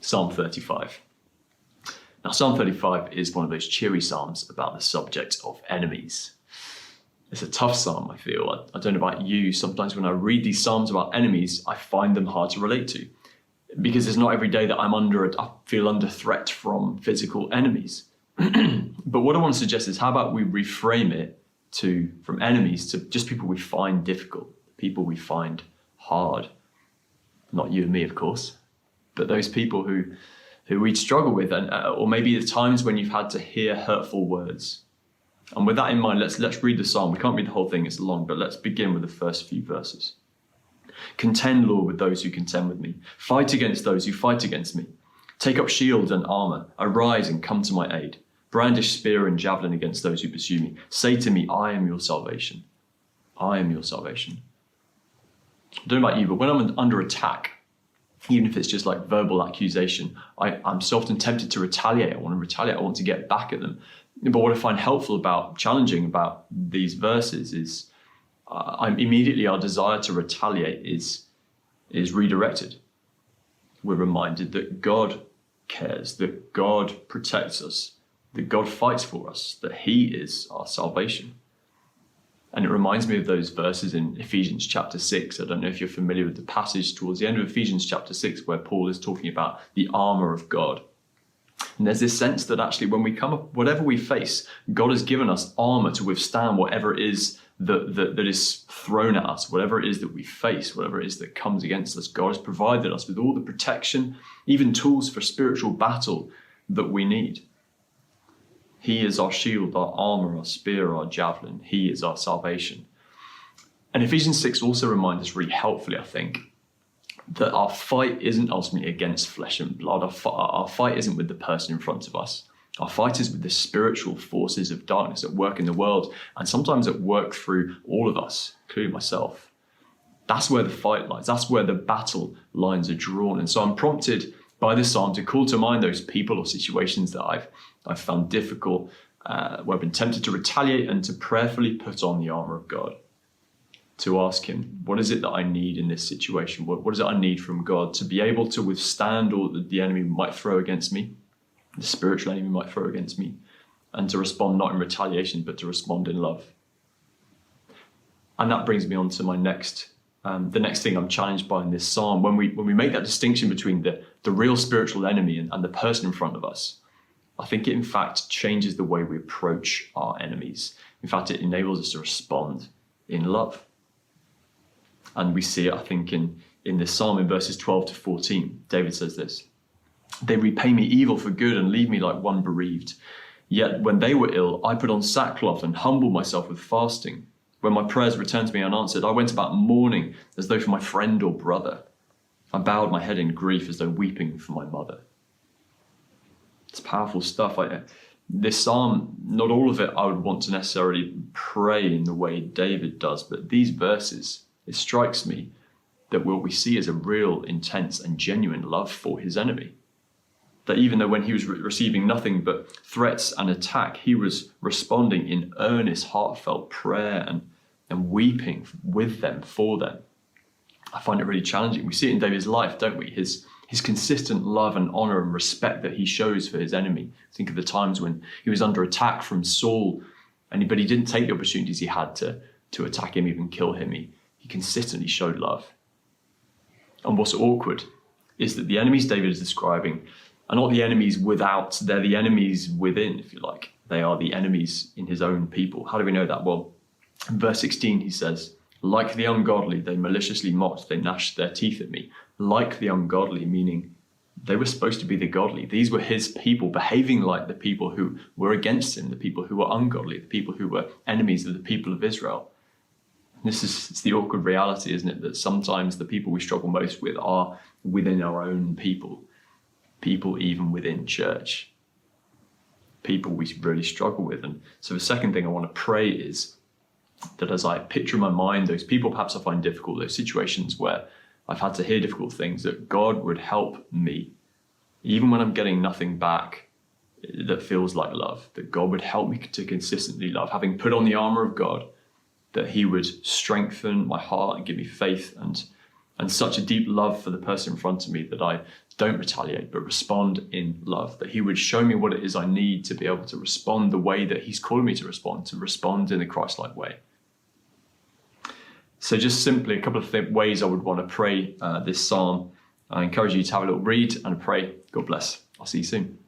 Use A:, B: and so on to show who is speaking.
A: Psalm 35. Now, Psalm 35 is one of those cheery psalms about the subject of enemies. It's a tough psalm, I feel. I don't know about you. Sometimes when I read these psalms about enemies, I find them hard to relate to, because it's not every day that I feel under threat from physical enemies. But what I want to suggest is, how about we reframe it from enemies to just people we find difficult, people we find hard. Not you and me, of course, but those people who we struggle with, or maybe the times when you've had to hear hurtful words. And with that in mind, let's read the psalm. We can't read the whole thing, it's long, but let's begin with the first few verses. Contend, Lord, with those who contend with me. Fight against those who fight against me. Take up shield and armor. Arise and come to my aid. Brandish spear and javelin against those who pursue me. Say to me, I am your salvation. I am your salvation. I don't know about you, but when I'm under attack, even if it's just like verbal accusation, I'm so often tempted to retaliate. I want to retaliate. I want to get back at them. But what I find challenging about these verses is our desire to retaliate is redirected. We're reminded that God cares, that God protects us, that God fights for us, that he is our salvation. And it reminds me of those verses in Ephesians chapter 6. I don't know if you're familiar with the passage towards the end of Ephesians chapter 6, where Paul is talking about the armor of God. And there's this sense that actually when we come up, whatever we face, God has given us armor to withstand whatever it is that is thrown at us, whatever it is that we face, whatever it is that comes against us. God has provided us with all the protection, even tools for spiritual battle that we need. He is our shield, our armor, our spear, our javelin. He is our salvation. And Ephesians 6 also reminds us really helpfully, I think, that our fight isn't ultimately against flesh and blood. Our fight isn't with the person in front of us. Our fight is with the spiritual forces of darkness at work in the world, and sometimes at work through all of us, including myself. That's where the fight lies. That's where the battle lines are drawn. And so I'm prompted by this psalm to call to mind those people or situations that I've found difficult, where I've been tempted to retaliate, and to prayerfully put on the armor of God. To ask him, what is it that I need in this situation? What is it I need from God to be able to withstand all that the enemy might throw against me, the spiritual enemy might throw against me, and to respond not in retaliation, but to respond in love. And that brings me on to my the next thing I'm challenged by in this psalm. When we make that distinction between the real spiritual enemy and the person in front of us, I think it in fact changes the way we approach our enemies. In fact, it enables us to respond in love. And we see it, I think, in this psalm in verses 12 to 14. David says this: they repay me evil for good and leave me like one bereaved. Yet when they were ill, I put on sackcloth and humbled myself with fasting. When my prayers returned to me unanswered, I went about mourning as though for my friend or brother. I bowed my head in grief as though weeping for my mother. It's powerful stuff. This psalm, not all of it I would want to necessarily pray in the way David does, but these verses, it strikes me that what we see is a real, intense and genuine love for his enemy. That even though when he was receiving nothing but threats and attack, he was responding in earnest, heartfelt prayer and weeping with them, for them. I find it really challenging. We see it in David's life, don't we? His consistent love and honor and respect that he shows for his enemy. Think of the times when he was under attack from Saul, but he didn't take the opportunities he had to attack him, even kill him. He consistently showed love. And what's awkward is that the enemies David is describing are not the enemies without, they're the enemies within, if you like. They are the enemies in his own people. How do we know that? Well, in verse 16 he says, like the ungodly, they maliciously mocked, they gnashed their teeth at me. Like the ungodly, meaning they were supposed to be the godly. These were his people, behaving like the people who were against him, the people who were ungodly, the people who were enemies of the people of Israel. It's the awkward reality, isn't it? That sometimes the people we struggle most with are within our own people even within church, people we really struggle with. And so the second thing I want to pray is that as I picture in my mind those people perhaps I find difficult, those situations where I've had to hear difficult things, that God would help me, even when I'm getting nothing back that feels like love, that God would help me to consistently love, having put on the armor of God, that he would strengthen my heart and give me faith and and such a deep love for the person in front of me that I don't retaliate, but respond in love, that he would show me what it is I need to be able to respond the way that he's calling me to respond in a Christ-like way. So just simply a couple of ways I would want to pray this psalm. I encourage you to have a little read and pray. God bless. I'll see you soon.